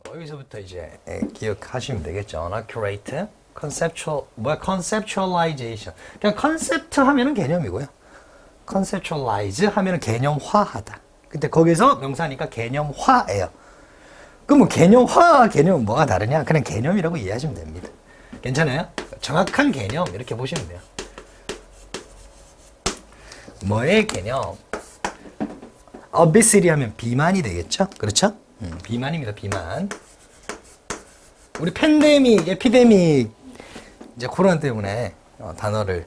여기서부터 이제 기억하시면 되겠죠. Unaccurate, conceptual, conceptualization. 그냥 컨셉트 하면은 개념이고요. conceptualize 하면은 개념화하다. 근데 거기서 명사니까 개념화예요. 그럼 뭐 개념화와 개념은 뭐가 다르냐? 그냥 개념이라고 이해하시면 됩니다. 괜찮아요? 정확한 개념 이렇게 보시면 돼요. 뭐의 개념? obesity 하면 비만이 되겠죠? 그렇죠? 비만입니다. 비만. 우리 팬데믹, 에피데믹 이제 코로나 때문에 단어를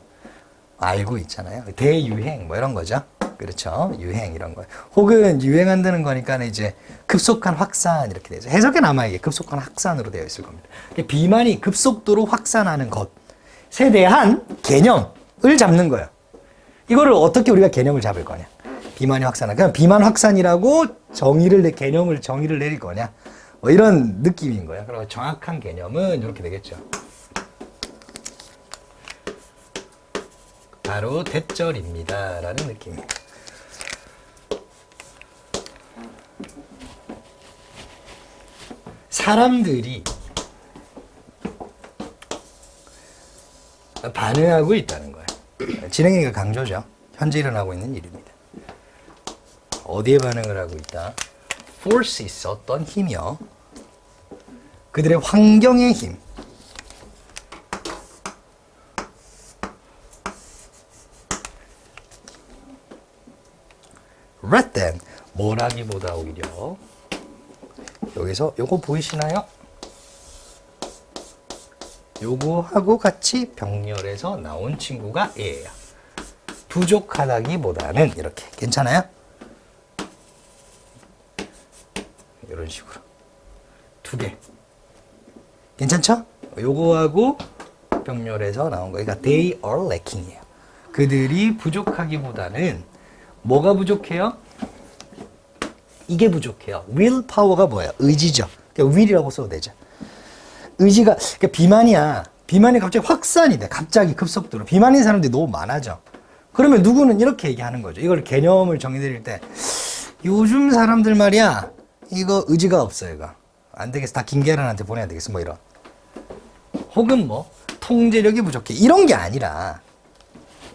알고 있잖아요. 대유행 뭐 이런 거죠. 그렇죠? 유행 이런 거. 혹은 유행한다는 거니까 이제 급속한 확산 이렇게 되죠. 해석은 아마 이게 급속한 확산으로 되어 있을 겁니다. 비만이 급속도로 확산하는 것에 대한 개념을 잡는 거예요. 이거를 어떻게 우리가 개념을 잡을 거냐? 비만이 확산한. 그냥 비만 확산이라고 개념을 정의를 내릴 거냐? 뭐 이런 느낌인 거예요. 그리고 정확한 개념은 이렇게 되겠죠. 바로 대절입니다. 라는 느낌이에요. 사람들이 반응하고 있다는 거예요. 진행이가 강조죠. 현재 일어나고 있는 일입니다. 어디에 반응을 하고 있다? forces, 어떤 힘이요. 그들의 환경의 힘. rather than, 뭐라기보다 오히려. 여기서 요거 보이시나요? 요거하고 같이 병렬해서 나온 친구가 얘예요. 부족하다기보다는 이렇게. 괜찮아요? 이런 식으로. 두 개. 괜찮죠? 요거하고 병렬해서 나온 거. 그러니까 they are lacking이에요. 그들이 부족하기보다는 뭐가 부족해요? 이게 부족해요. will power가 뭐예요? 의지죠. 그러니까 will이라고 써도 되죠. 의지가, 그러니까 비만이야. 비만이 갑자기 확산이 돼. 갑자기 급속도로. 비만인 사람들이 너무 많아져. 그러면 누구는 이렇게 얘기하는 거죠. 이걸 개념을 정의드릴 때 요즘 사람들 말이야. 이거 의지가 없어. 이거 안 되겠어. 다 김계란한테 보내야 되겠어. 뭐 이런. 혹은 뭐 통제력이 부족해. 이런 게 아니라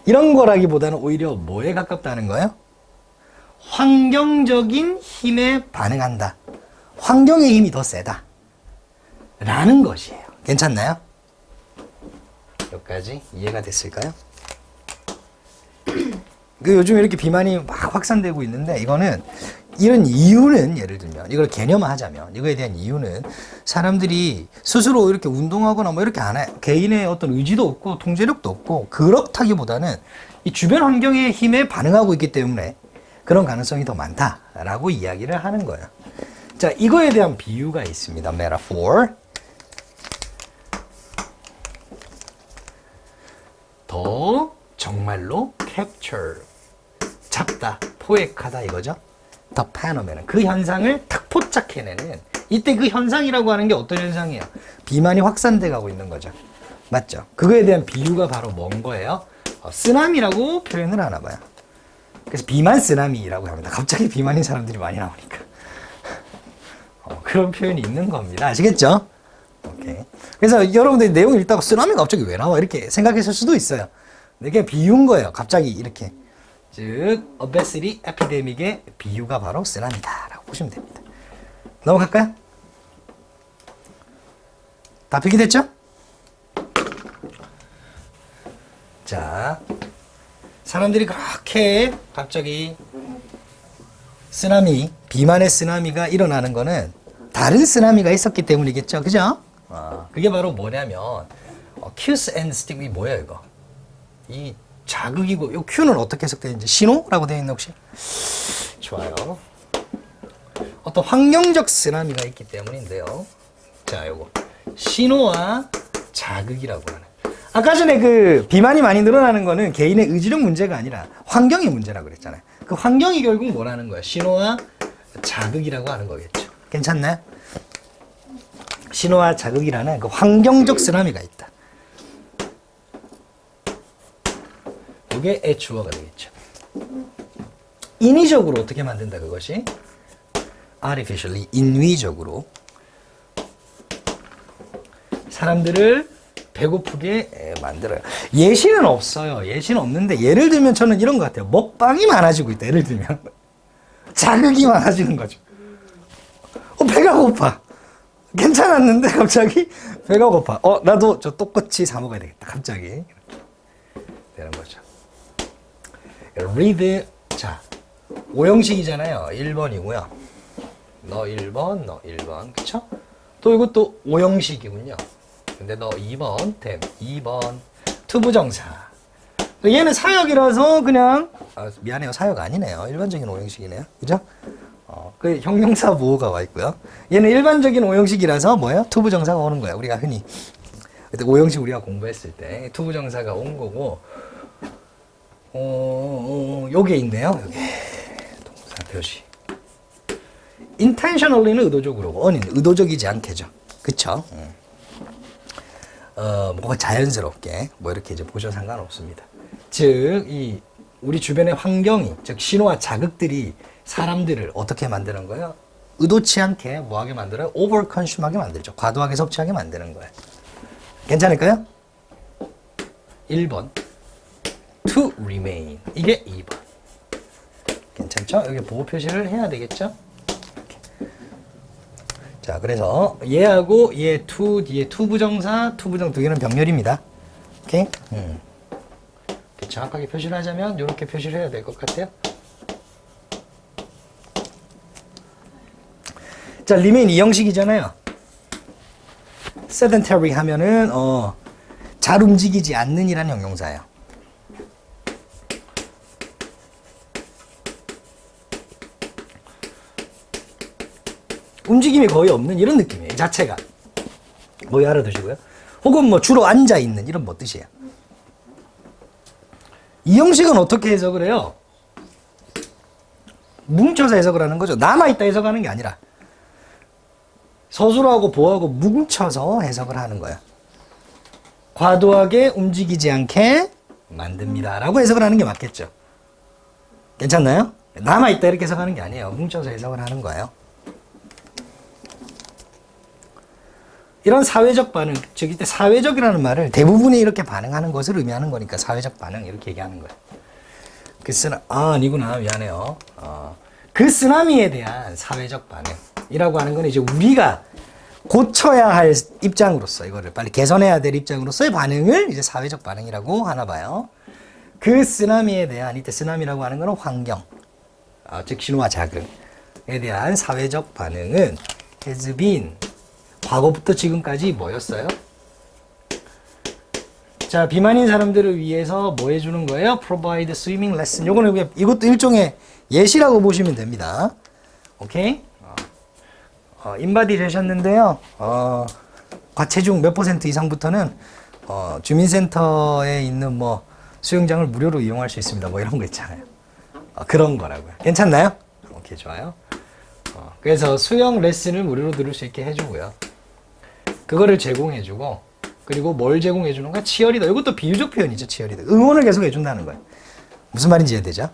이런 거라기보다는 오히려 뭐에 가깝다는 거예요? 환경적인 힘에 반응한다. 환경의 힘이 더 세다. 라는 것이에요. 괜찮나요? 여기까지 이해가 됐을까요? 요즘 이렇게 비만이 막 확산되고 있는데 이거는 이런 이유는 예를 들면 이걸 개념화하자면 이거에 대한 이유는 사람들이 스스로 이렇게 운동하거나 뭐 이렇게 안 해. 개인의 어떤 의지도 없고 통제력도 없고 그렇다기보다는 이 주변 환경의 힘에 반응하고 있기 때문에 그런 가능성이 더 많다라고 이야기를 하는 거예요. 자, 이거에 대한 비유가 있습니다. metaphor. 더 정말로 capture, 잡다, 포획하다 이거죠. The phenomenon, 그 현상을 탁 포착해내는. 이때 그 현상이라고 하는 게 어떤 현상이에요? 비만이 확산돼 가고 있는 거죠. 맞죠? 그거에 대한 비유가 바로 뭔 거예요? 쓰나미라고 표현을 하나 봐요. 그래서 비만 쓰나미라고 합니다. 갑자기 비만인 사람들이 많이 나오니까. 그런 표현이 있는 겁니다. 아시겠죠? 오케이. 그래서 여러분들이 내용 읽다가 쓰나미가 갑자기 왜 나와? 이렇게 생각했을 수도 있어요. 근데 그냥 비유인 거예요. 갑자기 이렇게. 즉, obesity epidemic의 비유가 바로 쓰나미다라고 보시면 됩니다. 넘어갈까요? 다 필기됐죠? 자, 사람들이 그렇게 갑자기 쓰나미, 비만의 쓰나미가 일어나는 거는 다른 쓰나미가 있었기 때문이겠죠. 그죠? 그게 바로 뭐냐면 cues and stim이 뭐예요, 이거? 이 자극이고, 이 cue는 어떻게 해석되는지 신호라고 되어 있나 혹시? 좋아요. 어떤 환경적 쓰나미가 있기 때문인데요. 자, 요거 신호와 자극이라고 하는. 아까 전에 그 비만이 많이 늘어나는 거는 개인의 의지력 문제가 아니라 환경의 문제라고 그랬잖아요. 그 환경이 결국 뭐라는 거야? 신호와 자극이라고 하는 거겠죠. 괜찮나요? 신호와 자극이라는 그 환경적 쓰나미가 있다. 이게 의 주어가 되겠죠. 인위적으로 어떻게 만든다 그것이? artificially, 인위적으로 사람들을 배고프게 만들어요. 예시는 없어요. 예시는 없는데 예를 들면 저는 이런 것 같아요. 먹방이 많아지고 있다. 예를 들면 자극이 많아지는 거죠. 배가 고파. 괜찮았는데 갑자기 배가 고파. 나도 저 똑같이 사 먹어야 되겠다. 갑자기 되는 거죠. read. 자, 5형식이잖아요. 1번이고요. 너 1번, 너 1번. 그쵸? 또 이것도 5형식이군요. 근데 너 2번, 템 2번. 투부정사. 얘는 사역이라서 그냥, 미안해요. 사역 아니네요. 일반적인 5형식이네요. 그죠? 그 형용사 보호가 와 있고요. 얘는 일반적인 5형식이라서 뭐예요? 투부정사가 오는 거예요. 우리가 흔히. 그때 5형식 우리가 공부했을 때 투부정사가 온 거고, 요게 있네요. 요게. 동사 표시. intentionally는 의도적으로, on은 의도적이지 않게죠. 그쵸? 뭐가 자연스럽게, 뭐 이렇게 이제 보셔도 상관없습니다. 즉, 우리 주변의 환경이, 즉, 신호와 자극들이 사람들을 어떻게 만드는 거예요? 의도치 않게 뭐하게 만들어요? over consume하게 만들죠. 과도하게 섭취하게 만드는 거예요. 괜찮을까요? 1번. to remain. 이게 2번. 괜찮죠? 여기 보호 표시를 해야 되겠죠? 이렇게. 자, 그래서 얘하고 얘 to 뒤에 투부정사, 투부정 두 개는 병렬입니다. 오케이? 정확하게 표시를 하자면 이렇게 표시를 해야 될 것 같아요. 자, remain 2형식이잖아요. sedentary 하면은 잘 움직이지 않는 이라는 형용사예요. 움직임이 거의 없는 이런 느낌이에요. 이 자체가. 뭐 알아두시고요. 혹은 뭐 주로 앉아 있는 이런 뭐 뜻이에요. 이 형식은 어떻게 해석을 해요? 뭉쳐서 해석을 하는 거죠. 남아있다 해석하는 게 아니라 서술하고 보하고 뭉쳐서 해석을 하는 거예요. 과도하게 움직이지 않게 만듭니다. 라고 해석을 하는 게 맞겠죠. 괜찮나요? 남아있다 이렇게 해석하는 게 아니에요. 뭉쳐서 해석을 하는 거예요. 이런 사회적 반응, 즉 이때 사회적이라는 말을 대부분이 이렇게 반응하는 것을 의미하는 거니까 사회적 반응 이렇게 얘기하는 거예요. 아니구나. 미안해요. 그 쓰나미에 대한 사회적 반응이라고 하는 건 이제 우리가 고쳐야 할 입장으로서 이거를 빨리 개선해야 될 입장으로서의 반응을 이제 사회적 반응이라고 하나 봐요. 그 쓰나미에 대한, 이때 쓰나미라고 하는 것은 환경, 즉 신호와 자극에 대한 사회적 반응은 has been, 과거부터 지금까지 뭐였어요? 자, 비만인 사람들을 위해서 뭐 해주는 거예요? provide swimming lesson. 요거는 이것도 일종의 예시라고 보시면 됩니다. 오케이? 인바디 되셨는데요. 과체중 몇 % 이상부터는 주민센터에 있는 뭐 수영장을 무료로 이용할 수 있습니다. 뭐 이런 거 있잖아요. 그런 거라고요. 괜찮나요? 오케이, 좋아요. 그래서 수영 레슨을 무료로 들을 수 있게 해주고요. 그거를 제공해주고, 그리고 뭘 제공해주는가? 치어리더. 이것도 비유적 표현이죠, 치어리더. 응원을 계속 해준다는 거예요. 무슨 말인지 이해되죠?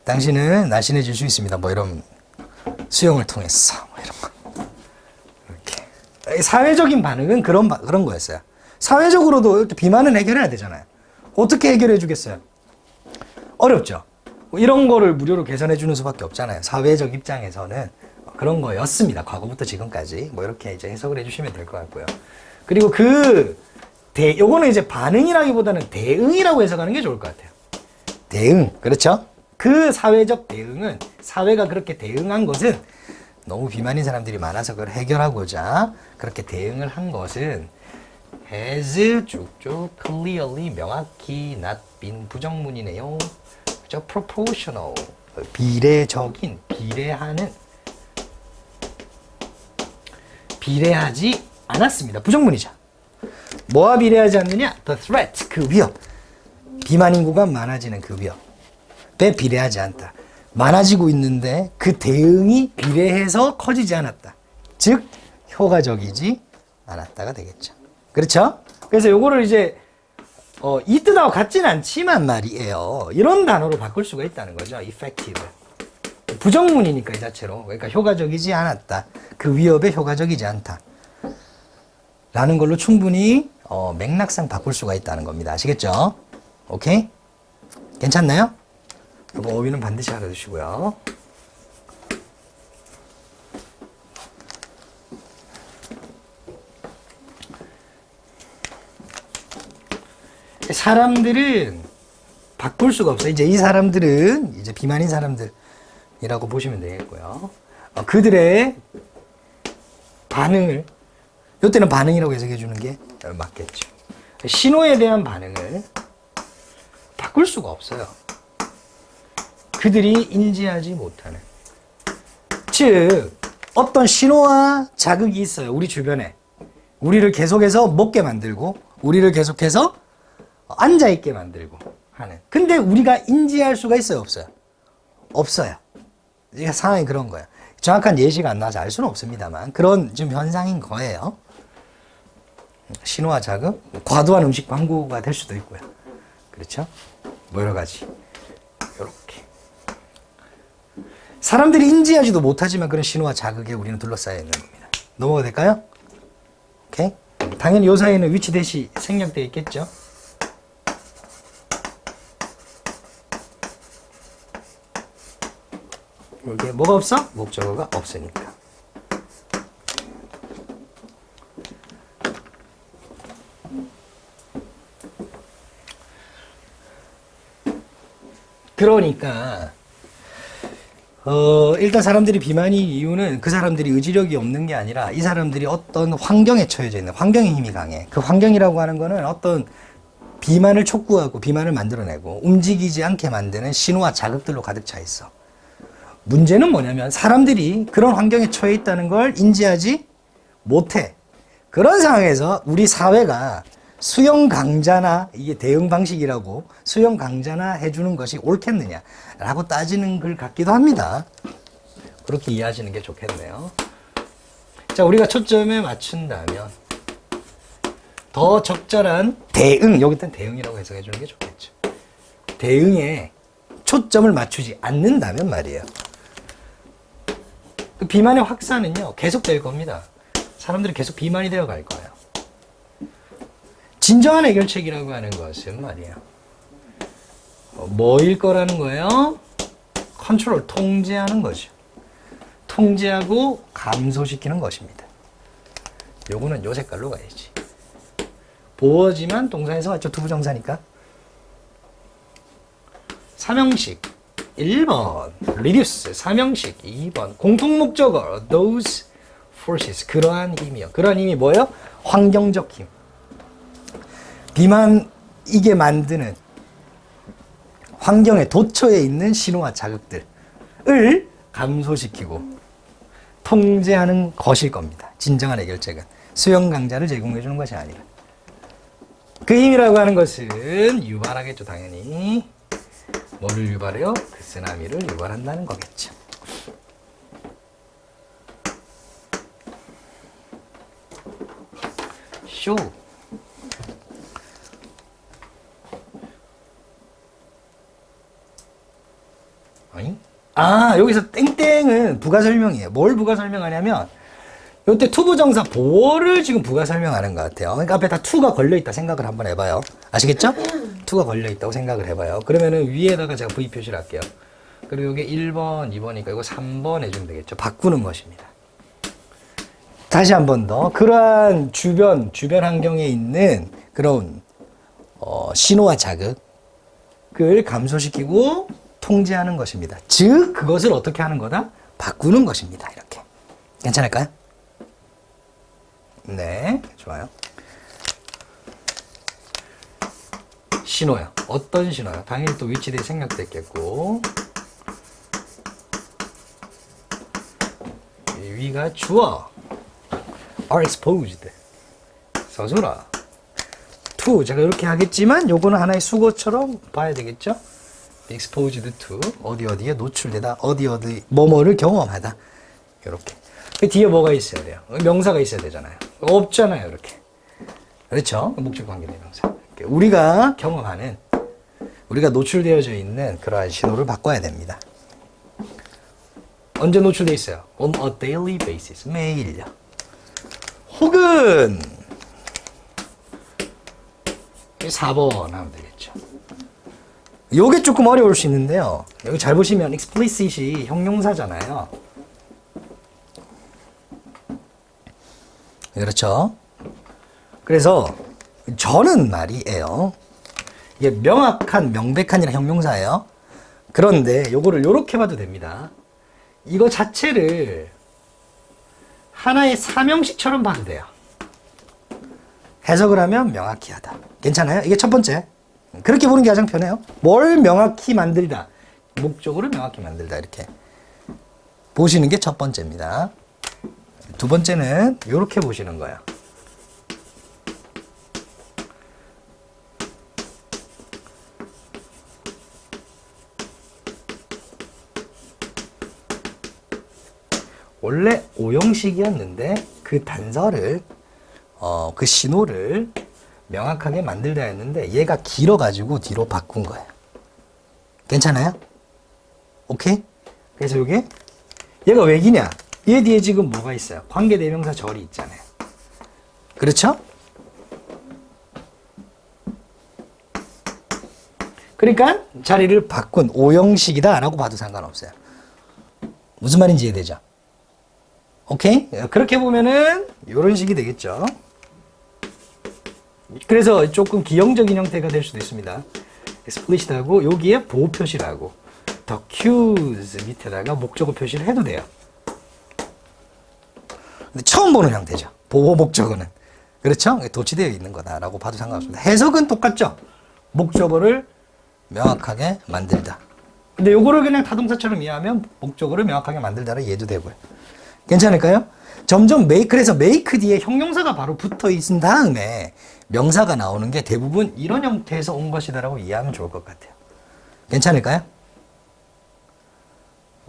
당신은 날씬해질 수 있습니다. 뭐 이런 수영을 통해서 뭐 이런 거. 이렇게 사회적인 반응은 그런 거였어요. 사회적으로도 이렇게 비만은 해결해야 되잖아요. 어떻게 해결해 주겠어요? 어렵죠. 이런 거를 무료로 개선해 주는 수밖에 없잖아요. 사회적 입장에서는 그런 거였습니다. 과거부터 지금까지 뭐 이렇게 이제 해석을 해주시면 될 것 같고요. 그리고 요거는 이제 반응이라기보다는 대응이라고 해석하는 게 좋을 것 같아요. 대응, 그렇죠? 그 사회적 대응은, 사회가 그렇게 대응한 것은 너무 비만인 사람들이 많아서 그걸 해결하고자 그렇게 대응을 한 것은 has 쭉쭉 clearly 명확히 not been 부정문이네요. 그죠? proportional 비례적인, 비례하지 않았습니다. 부정문이죠. 뭐와 비례하지 않느냐? The threat, 그 위협. 비만 인구가 많아지는 그 위협에 비례하지 않다. 많아지고 있는데 그 대응이 비례해서 커지지 않았다. 즉 효과적이지 않았다가 되겠죠. 그렇죠? 그래서 요거를 이제 이 뜻하고 같지는 않지만 말이에요. 이런 단어로 바꿀 수가 있다는 거죠. effective. 부정문이니까 이 자체로. 그러니까 효과적이지 않았다. 그 위협에 효과적이지 않다. 라는 걸로 충분히 맥락상 바꿀 수가 있다는 겁니다. 아시겠죠? 오케이? 괜찮나요? 이거 어휘는 반드시 알아두시고요. 사람들은 바꿀 수가 없어요. 이제 이 사람들은 이제 비만인 사람들이라고 보시면 되겠고요. 그들의 반응을, 이때는 반응이라고 해석해 주는 게 맞겠죠. 신호에 대한 반응을 바꿀 수가 없어요. 그들이 인지하지 못하는. 즉, 어떤 신호와 자극이 있어요. 우리 주변에. 우리를 계속해서 먹게 만들고, 우리를 계속해서 앉아있게 만들고 하는. 근데 우리가 인지할 수가 있어요? 없어요? 없어요. 이게 상황이 그런 거예요. 정확한 예시가 안 나와서 알 수는 없습니다만 그런 좀 현상인 거예요. 신호와 자극, 과도한 음식 광고가 될 수도 있고요. 그렇죠? 뭐 여러 가지. 이렇게. 사람들이 인지하지도 못하지만 그런 신호와 자극에 우리는 둘러싸여 있는 겁니다. 넘어가도 될까요? 오케이? 당연히 이 사이에는 위치 대시 생략되어 있겠죠? 이게 뭐가 없어? 목적어가 없으니까. 그러니까 일단 사람들이 비만이 이유는 그 사람들이 의지력이 없는 게 아니라 이 사람들이 어떤 환경에 처해져 있는, 환경의 힘이 강해. 그 환경이라고 하는 거는 어떤 비만을 촉구하고 비만을 만들어내고 움직이지 않게 만드는 신호와 자극들로 가득 차 있어. 문제는 뭐냐면 사람들이 그런 환경에 처해 있다는 걸 인지하지 못해. 그런 상황에서 우리 사회가 수용 강자나, 이게 대응 방식이라고, 수용 강자나 해주는 것이 옳겠느냐라고 따지는 걸 같기도 합니다. 그렇게 이해하시는 게 좋겠네요. 자, 우리가 초점에 맞춘다면 더 적절한 대응, 여기는 대응이라고 해석해 주는 게 좋겠죠. 대응에 초점을 맞추지 않는다면 말이에요. 그 비만의 확산은요, 계속될 겁니다. 사람들이 계속 비만이 되어 갈 거예요. 진정한 해결책이라고 하는 것은 말이에요. 뭐일 거라는 거예요? 컨트롤, 통제하는 거죠. 통제하고 감소시키는 것입니다. 요거는 요 색깔로 가야지. 보어지만 동사에서 왔죠. 두부정사니까. 삼형식 1번, reduce 삼형식 2번, 공통목적어 those forces 그러한 힘이요. 그러한 힘이 뭐예요? 환경적 힘. 비만이게 만드는 환경에 도처에 있는 신호와 자극들을 감소시키고 통제하는 것일 겁니다. 진정한 해결책은 수용 강자를 제공해 주는 것이 아니라. 그 힘이라고 하는 것은 유발하겠죠, 당연히. 뭐를 유발해요? 그 쓰나미를 유발한다는 거겠죠. 쇼. 아니? 아, 여기서 땡땡은 부가 설명이에요. 뭘 부가 설명하냐면 이때 투부정사 보어를 지금 부가 설명하는 것 같아요. 그러니까 앞에 다 투가 걸려있다 생각을 한번 해봐요. 아시겠죠? 투가 걸려있다고 생각을 해봐요. 그러면은 위에다가 제가 V 표시를 할게요. 그리고 이게 1번, 2번이니까 이거 3번 해주면 되겠죠. 바꾸는 것입니다. 다시 한 번 더. 그러한 주변 환경에 있는 그런 신호와 자극을 감소시키고 통제하는 것입니다. 즉, 그것을 어떻게 하는 거다? 바꾸는 것입니다. 이렇게. 괜찮을까요? 네, 좋아요. 신호요. 어떤 신호요? 당연히 또 위치들이 생략됐겠고, 위가 주어 are exposed 써줘라. to 제가 이렇게 하겠지만 요거는 하나의 수거처럼 봐야 되겠죠? exposed to 어디에 노출되다, 어디 뭐뭐를 경험하다. 이렇게. 그 뒤에 뭐가 있어야 돼요? 명사가 있어야 되잖아요. 없잖아요, 이렇게. 그렇죠? 목적 관계 대명사. 우리가 경험하는, 우리가 노출되어져 있는 그러한 신호를 바꿔야 됩니다. 언제 노출돼 있어요? On a daily basis. 매일요. 혹은 4번 하면 되겠죠. 요게 조금 어려울 수 있는데요. 여기 잘 보시면 explicit이 형용사잖아요. 그렇죠? 그래서 저는 말이에요. 이게 명확한, 명백한이라 형용사예요. 그런데 요거를 요렇게 봐도 됩니다. 이거 자체를 하나의 사명식처럼 봐도 돼요. 해석을 하면 명확히 하다. 괜찮아요? 이게 첫 번째. 그렇게 보는 게 가장 편해요. 뭘 명확히 만들다. 목적으로 명확히 만들다. 이렇게 보시는 게 첫 번째입니다. 두 번째는 이렇게 보시는 거예요. 원래 오형식이었는데 그 단서를 그 신호를 명확하게 만들다 했는데 얘가 길어가지고 뒤로 바꾼 거예요. 괜찮아요? 오케이? 그래서 이게 얘가 왜 기냐? 얘 뒤에 지금 뭐가 있어요? 관계대명사 절이 있잖아요. 그렇죠? 그러니까 자리를 바꾼 오형식이다 라고 봐도 상관없어요. 무슨 말인지 이해되죠? 오케이? 그렇게 보면은 이런 식이 되겠죠. 그래서 조금 기형적인 형태가 될 수도 있습니다. explicit하고 여기에 보호 표시라고 the cues 밑에다가 목적어 표시를 해도 돼요. 근데 처음 보는 형태죠. 보호 목적어는. 그렇죠? 도치되어 있는 거다라고 봐도 상관없습니다. 해석은 똑같죠. 목적어를 명확하게 만들다. 근데 요거를 그냥 타동사처럼 이해하면 목적어를 명확하게 만들다라 이해도 되고요. 괜찮을까요? 점점 그래서 make 뒤에 형용사가 바로 붙어 있은 다음에 명사가 나오는 게 대부분 이런 형태에서 온 것이다라고 이해하면 좋을 것 같아요. 괜찮을까요?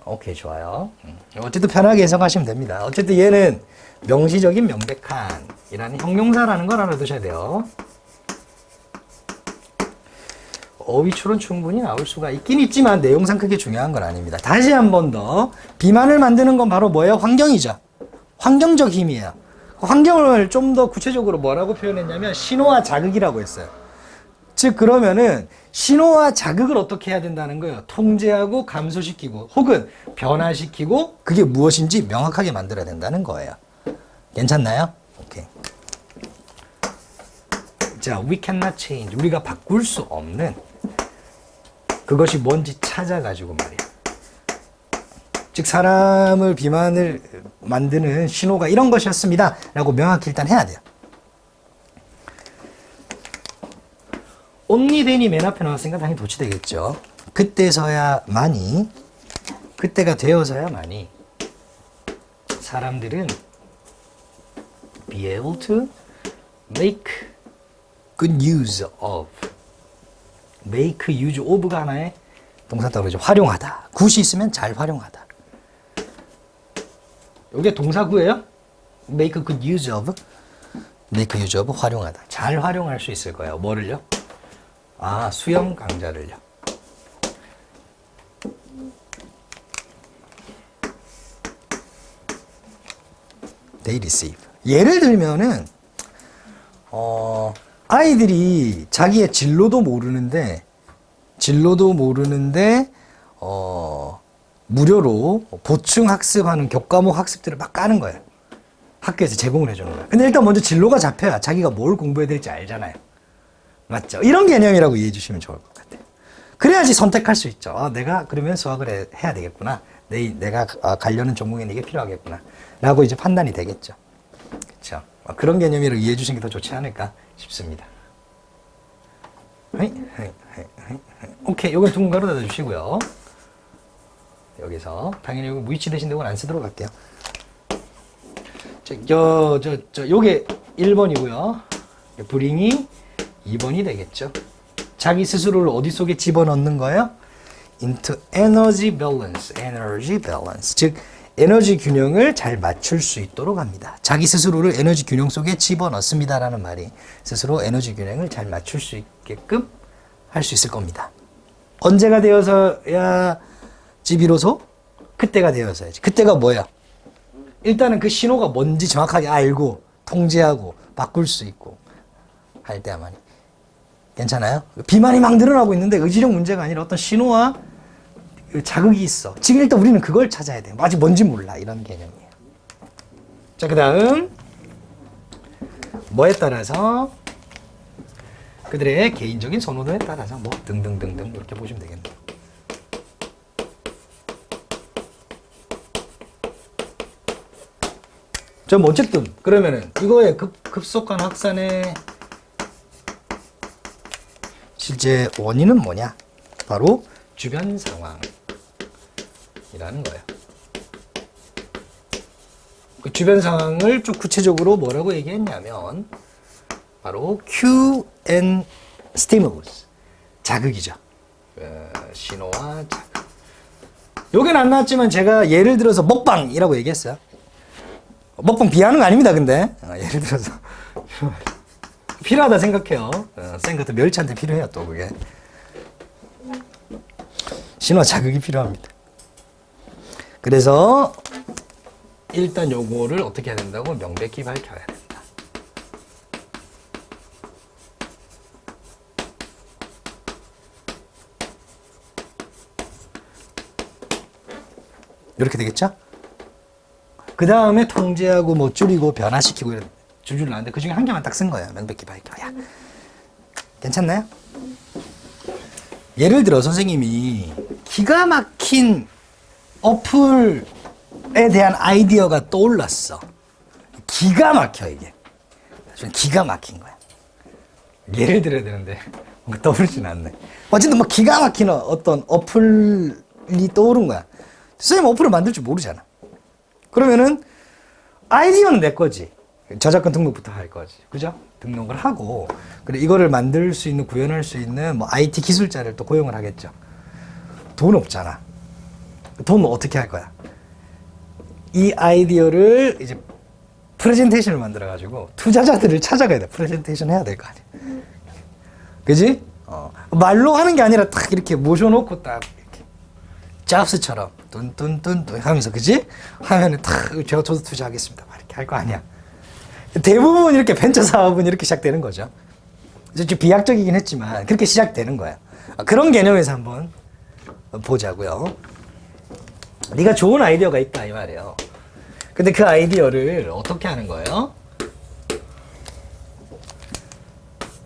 오케이, 좋아요. 어쨌든 편하게 해석하시면 됩니다. 어쨌든 얘는 명시적인 명백한이라는 형용사라는 걸 알아두셔야 돼요. 어휘 추론 충분히 나올 수가 있긴 있지만 내용상 크게 중요한 건 아닙니다. 다시 한 번 더 비만을 만드는 건 바로 뭐예요? 환경이죠. 환경적 힘이에요. 환경을 좀 더 구체적으로 뭐라고 표현했냐면 신호와 자극이라고 했어요. 즉 그러면은 신호와 자극을 어떻게 해야 된다는 거예요. 통제하고 감소시키고 혹은 변화시키고 그게 무엇인지 명확하게 만들어야 된다는 거예요. 괜찮나요? 오케이. 자, we cannot change. 우리가 바꿀 수 없는 그것이 뭔지 찾아가지고 말이야. 즉 사람을 비만을 만드는 신호가 이런 것이었습니다 라고 명확히 일단 해야 돼요. only then이 맨 앞에 나왔으니까 당연히 도치되겠죠. 그때가 되어서야만이 사람들은 be able to make good use of. make use of가 하나의 동사다 그러죠. 활용하다. 굿이 있으면 잘 활용하다. 이게 동사구예요. make good use of. make use of 활용하다. 잘 활용할 수 있을 거예요. 뭐를요? 아, 수영 강좌를요. they receive. 예를 들면은 아이들이 자기의 진로도 모르는데 무료로 보충 학습하는 교과목 학습들을 막 까는 거예요. 학교에서 제공을 해주는 거예요. 근데 일단 먼저 진로가 잡혀야 자기가 뭘 공부해야 될지 알잖아요. 맞죠? 이런 개념이라고 이해해 주시면 좋을 것 같아요. 그래야지 선택할 수 있죠. 내가 그러면 수학을 해야 되겠구나. 내가 가려는 전공에는 이게 필요하겠구나. 라고 이제 판단이 되겠죠. 그렇죠? 그런 개념으로 이해해 주시는 게 더 좋지 않을까 싶습니다. 오케이, 요건 둥가로 닫아주시고요. 여기서 당연히 여기 무이치 대신 이건 안 쓰도록 할게요. 요게 1번이고요. 브링이 2번이 되겠죠. 자기 스스로를 어디 속에 집어넣는 거예요? into energy balance. 즉 에너지 균형을 잘 맞출 수 있도록 합니다. 자기 스스로를 에너지 균형 속에 집어넣습니다라는 말이 스스로 에너지 균형을 잘 맞출 수 있게끔 할 수 있을 겁니다. 언제가 되어서야지 비로소 그때가 되었어야지. 그때가 뭐야? 일단은 그 신호가 뭔지 정확하게 알고 통제하고 바꿀 수 있고 할 때야만이. 괜찮아요? 비만이 막 늘어나고 있는데 의지력 문제가 아니라 어떤 신호와 자극이 있어. 지금 일단 우리는 그걸 찾아야 돼. 아직 뭔지 몰라. 이런 개념이에요. 자, 그 다음 뭐에 따라서 그들의 개인적인 선호도에 따라서 뭐 등등등등 이렇게 보시면 되겠네요. 좀 어쨌든 그러면은 이거의 급속한 확산의 실제 원인은 뭐냐? 바로 주변 상황이라는 거예요. 그 주변 상황을 좀 구체적으로 뭐라고 얘기했냐면 바로 cue and stimulus, 자극이죠. 신호와 자극. 여기는 안 나왔지만 제가 예를 들어서 먹방이라고 얘기했어요. 먹방 비하는 거 아닙니다, 근데. 예를 들어서. 필요하다 생각해요. 쌤 같은 멸치한테 필요해요, 또 그게. 신호 자극이 필요합니다. 그래서 일단 요거를 어떻게 해야 된다고 명백히 밝혀야 된다. 이렇게 되겠죠? 그 다음에 통제하고 뭐 줄이고 변화시키고 이런 줄줄 나는데 그 중에 한 개만 딱 쓴 거예요. 명백히 밝혀야. 괜찮나요? 예를 들어 선생님이 기가 막힌 어플에 대한 아이디어가 떠올랐어. 기가 막혀 이게. 좀 기가 막힌 거야. 예를 들어야 되는데 뭔가 떠오르진 않네. 어쨌든 뭐 기가 막힌 어떤 어플이 떠오른 거야. 선생님 어플을 만들 줄 모르잖아. 그러면은 아이디어는 내 거지. 저작권 등록부터 할 거지. 그죠? 등록을 하고 그래 이거를 만들 수 있는 구현할 수 있는 뭐 IT 기술자를 또 고용을 하겠죠. 돈 없잖아. 돈 어떻게 할 거야? 이 아이디어를 이제 프레젠테이션을 만들어 가지고 투자자들을 찾아가야 돼. 프레젠테이션 해야 될 거 아니야. 그지? 말로 하는 게 아니라 딱 이렇게 모셔놓고 딱 이렇게 잡스처럼 뚠뚠뚠 하면서 그지? 하면은 탁 저도 투자하겠습니다. 이렇게 할 거 아니야. 대부분 이렇게 벤처 사업은 이렇게 시작되는 거죠. 좀 비약적이긴 했지만 그렇게 시작되는 거야. 그런 개념에서 한번 보자고요. 네가 좋은 아이디어가 있다 이 말이에요. 근데 그 아이디어를 어떻게 하는 거예요?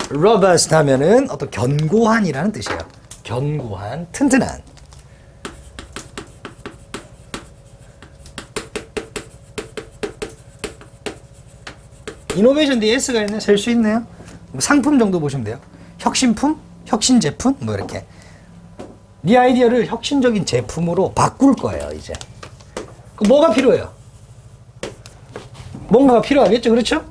robust 하면은 어떤 견고한이라는 뜻이에요. 견고한, 튼튼한. 이노베이션 뒤에 S가 있네. 셀 수 있네요. 상품 정도 보시면 돼요. 혁신품, 혁신 제품, 뭐 이렇게. 네 아이디어를 혁신적인 제품으로 바꿀 거예요, 이제. 뭐가 필요해요? 뭔가가 필요하겠죠, 그렇죠?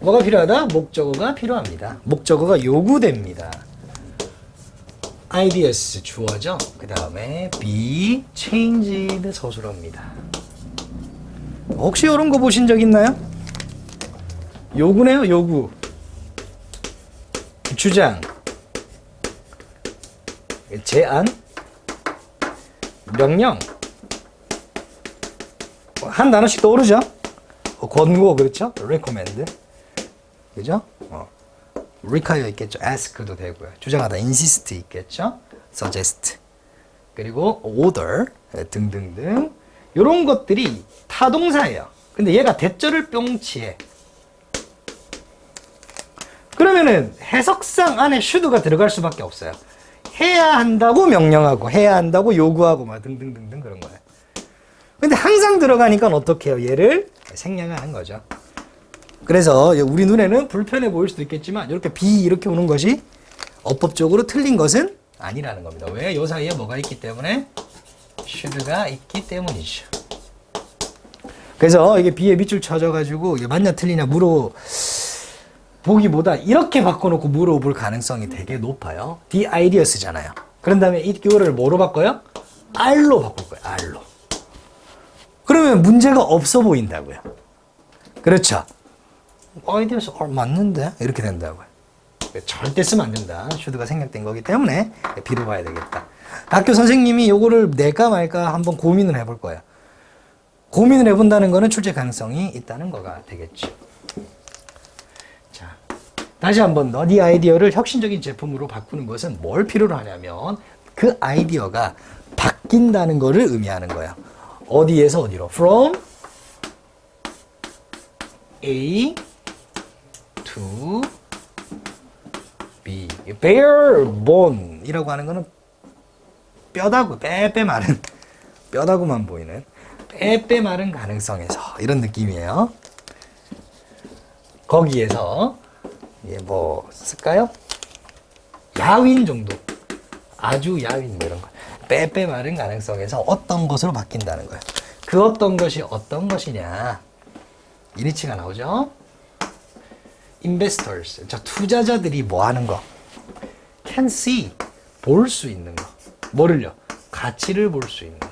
뭐가 필요하다? 목적어가 필요합니다. 목적어가 요구됩니다. ideas 주어죠. 그 다음에 be changed 서술어입니다. 혹시 이런 거 보신 적 있나요? 요구네요, 요구. 주장. 제안. 명령. 한 단어씩 떠오르죠? 권고, 그렇죠? recommend. 그죠? require 있겠죠? ask도 되고요. 주장하다, insist 있겠죠? suggest. 그리고 order 등등등. 이런 것들이 타동사예요. 근데 얘가 대절을 뿅치해. 그러면은 해석상 안에 should가 들어갈 수밖에 없어요. 해야 한다고 명령하고 해야 한다고 요구하고 막 등등등등 그런 거예요. 근데 항상 들어가니까 어떻게 해요? 얘를 생략하는 거죠. 그래서 우리 눈에는 불편해 보일 수도 있겠지만 이렇게 be 이렇게 오는 것이 어법적으로 틀린 것은 아니라는 겁니다. 왜? 이 사이에 뭐가 있기 때문에? should가 있기 때문이죠. 그래서 이게 be에 밑줄 쳐져가지고 이게 맞냐 틀리냐 물어보기보다 이렇게 바꿔놓고 물어볼 가능성이 되게 높아요. the ideas잖아요. 그런 다음에 이거를 뭐로 바꿔요? R로 바꿀 거예요. R로. 그러면 문제가 없어 보인다고요. 그렇죠. ideas 맞는데? 이렇게 된다고요. 절대 쓰면 안 된다. should가 생략된 거기 때문에 B로 봐야 되겠다. 학교 선생님이 요거를 낼까 말까 한번 고민을 해볼 거야. 고민을 해본다는 거는 출제 가능성이 있다는 거가 되겠죠. 자, 다시 한번 더 네 아이디어를 혁신적인 제품으로 바꾸는 것은 뭘 필요로 하냐면 그 아이디어가 바뀐다는 거를 의미하는 거야. 어디에서 어디로? From A to B. bare bone 이라고 하는 거는 뼈다구, 빼빼 마른 뼈다구만 보이는 빼빼 마른 가능성에서 이런 느낌이에요. 거기에서 뭐 쓸까요? 야윈 정도, 아주 야윈 뭐 이런 거. 빼빼 마른 가능성에서 어떤 것으로 바뀐다는 거예요. 그 어떤 것이 어떤 것이냐? 이니치가 나오죠. investors, 자 투자자들이 뭐 하는 거? can see, 볼 수 있는 거. 뭐를요? 가치를 볼 수 있는 거.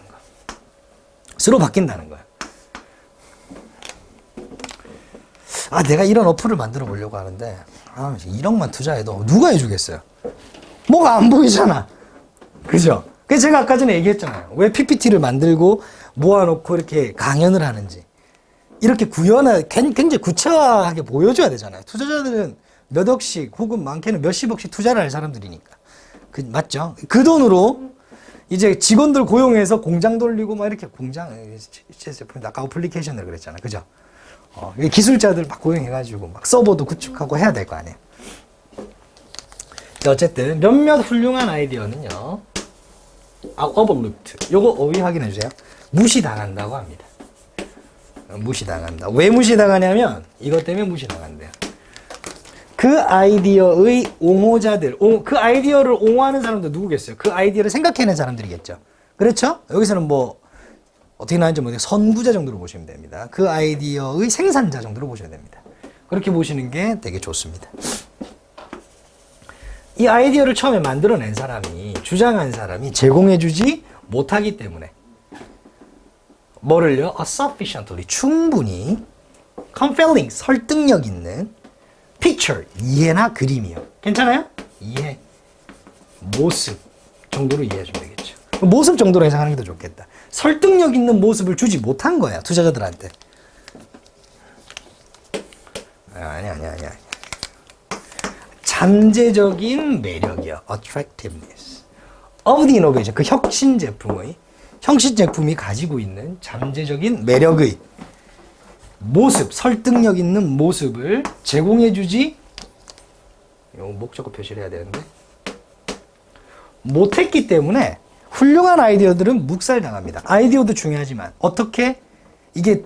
스로 바뀐다는 거야. 아, 내가 이런 어플을 만들어 보려고 하는데, 1억만 투자해도 누가 해주겠어요? 뭐가 안 보이잖아. 그죠? 그래서 제가 아까 전에 얘기했잖아요. 왜 PPT를 만들고 모아놓고 이렇게 강연을 하는지. 이렇게 굉장히 구체화하게 보여줘야 되잖아요. 투자자들은 몇 억씩 혹은 많게는 몇십억씩 투자를 할 사람들이니까. 맞죠? 그 돈으로 이제 직원들 고용해서 공장 돌리고 막 이렇게 아까 어플리케이션을 그랬잖아. 그죠? 기술자들 막 고용해가지고 막 서버도 구축하고 해야 될 거 아니에요. 어쨌든 몇몇 훌륭한 아이디어는요. overlooked. 요거 어휘 확인해 주세요. 무시당한다고 합니다. 무시당한다. 왜 무시당하냐면 이것 때문에 무시당한대요. 그 아이디어의 옹호자들, 그 아이디어를 옹호하는 사람도 누구겠어요? 그 아이디어를 생각해낸 사람들이겠죠. 그렇죠? 여기서는 뭐 어떻게 나는지 모르겠어요. 선구자 정도로 보시면 됩니다. 그 아이디어의 생산자 정도로 보셔야 됩니다. 그렇게 보시는 게 되게 좋습니다. 이 아이디어를 처음에 만들어낸 사람이, 주장한 사람이 제공해주지 못하기 때문에 뭐를요? sufficiently, 충분히 compelling, 설득력 있는 picture, 이해나 그림이요. 괜찮아요? 이해, 모습 정도로 이해해주면 되겠죠. 모습 정도로 해석하는 게 더 좋겠다. 설득력 있는 모습을 주지 못한 거야, 투자자들한테. 아니야. 잠재적인 매력이요. attractiveness of the innovation. 그 혁신 제품이 가지고 있는 잠재적인 매력의 모습, 설득력 있는 모습을 제공해주지, 이거 목적어 표시를 해야 되는데, 못했기 때문에 훌륭한 아이디어들은 묵살당합니다. 아이디어도 중요하지만 어떻게 이게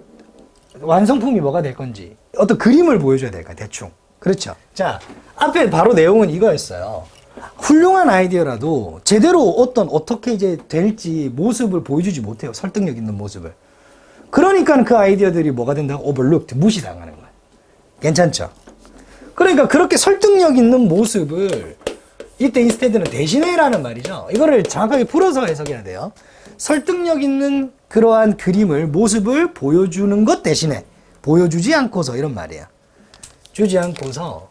완성품이 뭐가 될 건지 어떤 그림을 보여줘야 될까, 대충. 그렇죠. 자, 앞에 바로 내용은 이거였어요. 훌륭한 아이디어라도 제대로 어떻게 이제 될지 모습을 보여주지 못해요. 설득력 있는 모습을. 그러니까 그 아이디어들이 뭐가 된다고? overlooked, 무시당하는 거예요. 괜찮죠? 그러니까 그렇게 설득력 있는 모습을 이때 인스테드는 대신해라는 말이죠. 이거를 정확하게 풀어서 해석해야 돼요. 설득력 있는 그러한 그림을, 모습을 보여주는 것 대신에 보여주지 않고서, 이런 말이에요. 주지 않고서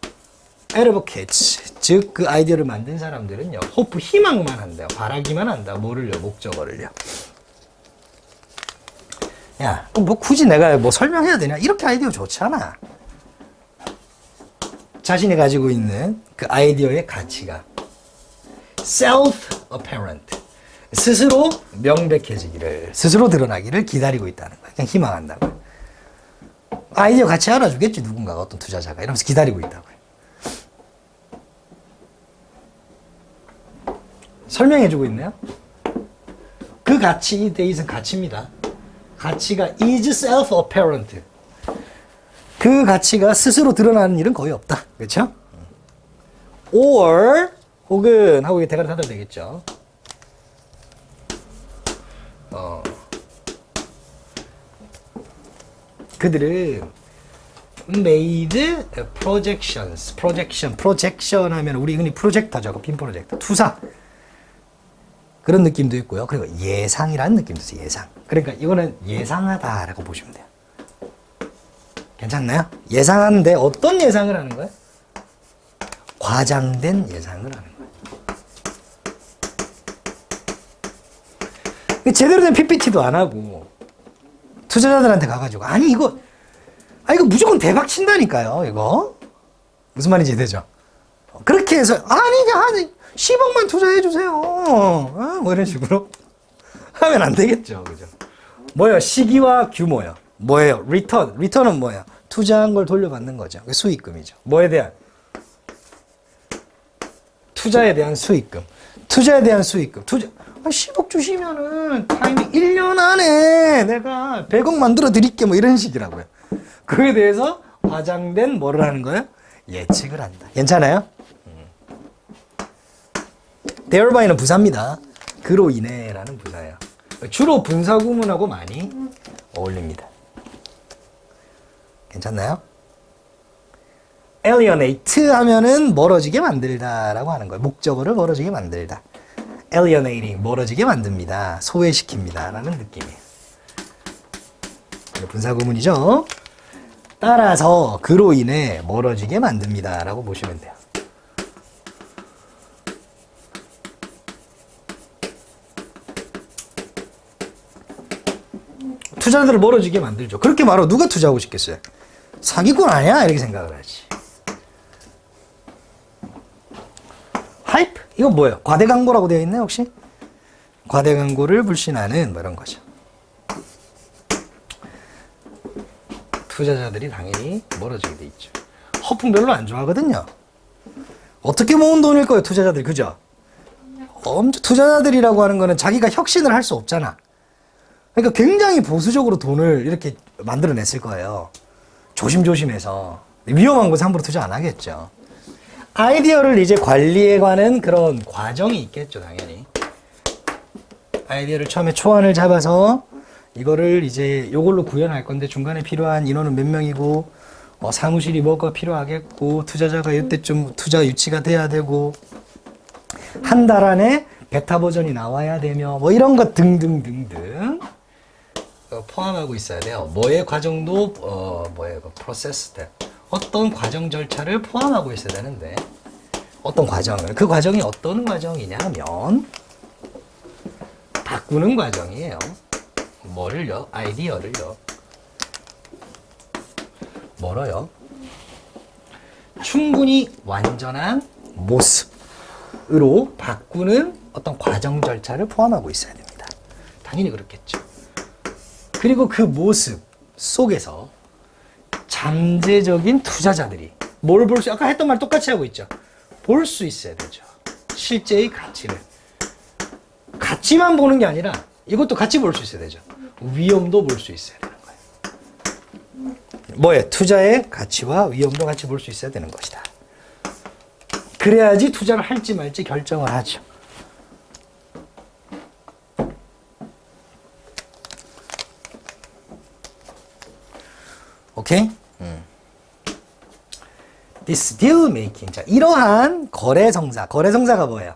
advocates, 즉 그 아이디어를 만든 사람들은요, 호프, 희망만 한대요. 바라기만 한다. 뭐를요? 목적어를요. 야, 뭐 굳이 내가 뭐 설명해야 되냐? 이렇게 아이디어 좋잖아. 자신이 가지고 있는 그 아이디어의 가치가 self-apparent, 스스로 명백해지기를, 스스로 드러나기를 기다리고 있다는 거야. 그냥 희망한다고. 아이디어 가치 알아주겠지, 누군가가, 어떤 투자자가. 이러면서 기다리고 있다고요. 설명해주고 있네요. 그 가치, 이때 있은 가치입니다. 가치가 is self-apparent. 그 가치가 스스로 드러나는 일은 거의 없다. 그렇죠? or, 혹은 하고 대가리 닫아도 되겠죠. 그들은 made projections. projection 하면 우리 흔히 프로젝터죠. 빔 프로젝터. 투사. 그런 느낌도 있고요. 그리고 예상이라는 느낌도 있어요. 예상. 그러니까 이거는 예상하다라고 보시면 돼요. 괜찮나요? 예상하는데 어떤 예상을 하는 거예요? 과장된 예상을 하는 거예요. 제대로 된 PPT도 안 하고 투자자들한테 가가지고 이거 무조건 대박 친다니까요. 이거 무슨 말인지 되죠? 그렇게 해서 한 10억만 투자해 주세요. 뭐 이런 식으로 하면 안 되겠죠, 그죠? 뭐예요? 시기와 규모요. 뭐예요? 리턴은 뭐예요? 투자한 걸 돌려받는 거죠. 수익금이죠. 뭐에 대한? 투자에 대한 수익금. 투자에 대한 수익금. 10억 주시면은 타이밍 1년 안에 내가 100억 만들어 드릴게 뭐 이런 식이라고요. 그에 대해서 과장된 뭐를 하는 거예요? 예측을 한다. 괜찮아요? thereby는 부사입니다. 그로 인해라는 부사예요. 주로 분사 구문하고 많이 어울립니다. 괜찮나요? alienate 하면은 멀어지게 만들다라고 하는 거예요. 목적어를 멀어지게 만들다. alienating, 멀어지게 만듭니다. 소외시킵니다. 라는 느낌이에요. 분사 구문이죠. 따라서 그로 인해 멀어지게 만듭니다. 라고 보시면 돼요. 투자자들을 멀어지게 만들죠. 그렇게 말하고 누가 투자하고 싶겠어요? 사기꾼 아니야? 이렇게 생각을 하지. 하이프? 이건 뭐예요? 과대 광고라고 되어 있나요, 혹시? 과대 광고를 불신하는 뭐 이런 거죠. 투자자들이 당연히 멀어지게 돼 있죠. 허풍 별로 안 좋아하거든요. 어떻게 모은 돈일 거예요, 투자자들, 그죠? 투자자들이라고 하는 거는 자기가 혁신을 할 수 없잖아. 그러니까 굉장히 보수적으로 돈을 이렇게 만들어냈을 거예요. 조심조심해서. 위험한 곳에 함부로 투자 안 하겠죠. 아이디어를 이제 관리해 가는 그런 과정이 있겠죠, 당연히. 아이디어를 처음에 초안을 잡아서 이거를 이제 요걸로 구현할 건데 중간에 필요한 인원은 몇 명이고 사무실이 뭐가 필요하겠고 투자자가 이때쯤 투자 유치가 돼야 되고 한 달 안에 베타 버전이 나와야 되며 뭐 이런 것 등등등등 포함하고 있어야 돼요. 뭐의 과정도 뭐예요? 프로세스 스텝. 어떤 과정 절차를 포함하고 있어야 되는데 어떤 과정을 그 과정이 어떤 과정이냐면 바꾸는 과정이에요. 뭐를요? 아이디어를요. 뭐로요? 충분히 완전한 모습으로 바꾸는 어떤 과정 절차를 포함하고 있어야 됩니다. 당연히 그렇겠죠. 그리고 그 모습 속에서 잠재적인 투자자들이 뭘 볼 수, 아까 했던 말 똑같이 하고 있죠. 볼 수 있어야 되죠. 실제의 가치를. 가치만 보는 게 아니라 이것도 같이 볼 수 있어야 되죠. 위험도 볼 수 있어야 되는 거예요. 뭐예요? 투자의 가치와 위험도 같이 볼 수 있어야 되는 것이다. 그래야지 투자를 할지 말지 결정을 하죠. 오케이? This deal making. 자, 이러한 거래성사. 거래성사가 뭐예요?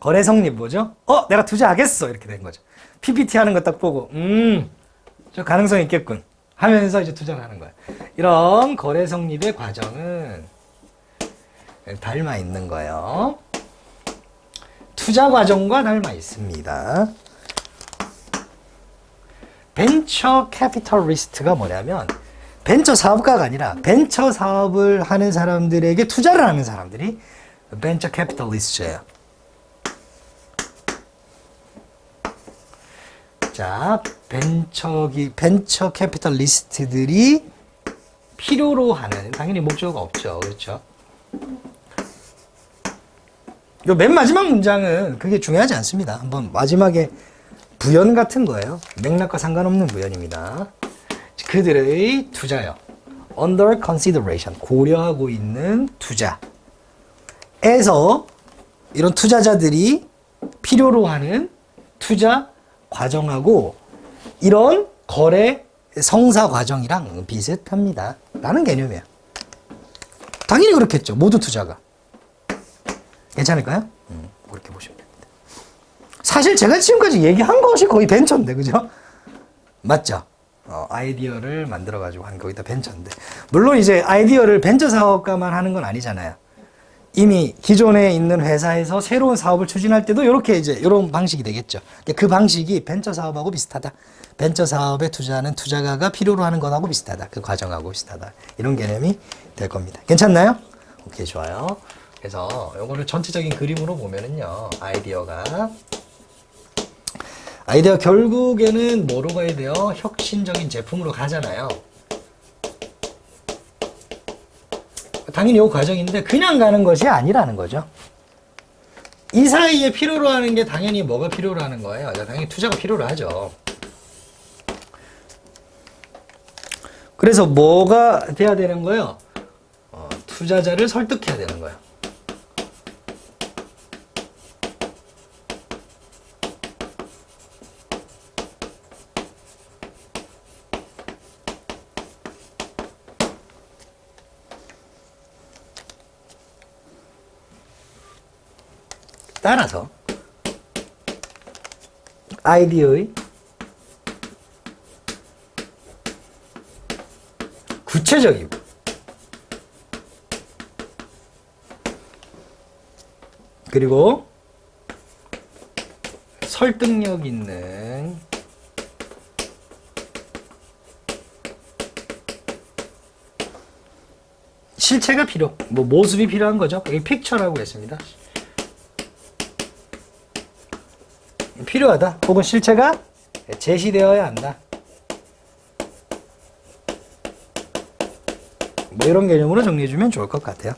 거래성립 뭐죠? 내가 투자하겠어. 이렇게 된 거죠. PPT 하는 거 딱 보고, 저 가능성 있겠군. 하면서 이제 투자를 하는 거예요. 이런 거래성립의 과정은 닮아 있는 거예요. 투자 과정과 닮아 있습니다. 벤처 캐피털리스트가 뭐냐면 벤처 사업가가 아니라 벤처 사업을 하는 사람들에게 투자를 하는 사람들이 벤처 캐피털리스트예요. 자, 벤처 캐피털리스트들이 필요로 하는 당연히 목적어가 없죠. 그렇죠? 요 맨 마지막 문장은 그게 중요하지 않습니다. 한번 마지막에 부연 같은 거예요. 맥락과 상관없는 부연입니다. 그들의 투자요. Under consideration. 고려하고 있는 투자에서 이런 투자자들이 필요로 하는 투자 과정하고 이런 거래 성사 과정이랑 비슷합니다. 라는 개념이에요. 당연히 그렇겠죠. 모두 투자가. 괜찮을까요? 그렇게 보시면 됩니다. 사실 제가 지금까지 얘기한 것이 거의 벤처인데, 그죠? 맞죠? 아이디어를 만들어가지고 한 거기다 벤처인데. 물론 이제 아이디어를 벤처 사업가만 하는 건 아니잖아요. 이미 기존에 있는 회사에서 새로운 사업을 추진할 때도 이렇게 이제 이런 방식이 되겠죠. 그 방식이 벤처 사업하고 비슷하다. 벤처 사업에 투자하는 투자가가 필요로 하는 것하고 비슷하다. 그 과정하고 비슷하다. 이런 개념이 될 겁니다. 괜찮나요? 오케이, 좋아요. 그래서 요거를 전체적인 그림으로 보면은요. 아이디어 결국에는 뭐로 가야 돼요? 혁신적인 제품으로 가잖아요. 당연히 요 과정인데 그냥 가는 것이 아니라는 거죠. 이 사이에 필요로 하는 게 당연히 뭐가 필요로 하는 거예요? 당연히 투자가 필요로 하죠. 그래서 뭐가 돼야 되는 거예요? 투자자를 설득해야 되는 거예요. 따라서 아이디어의 구체적이고 그리고 설득력 있는 실체가 모습이 필요한 거죠. 여기 픽처라고 했습니다. 필요하다. 혹은 실체가 제시되어야 한다. 뭐 이런 개념으로 정리해주면 좋을 것 같아요.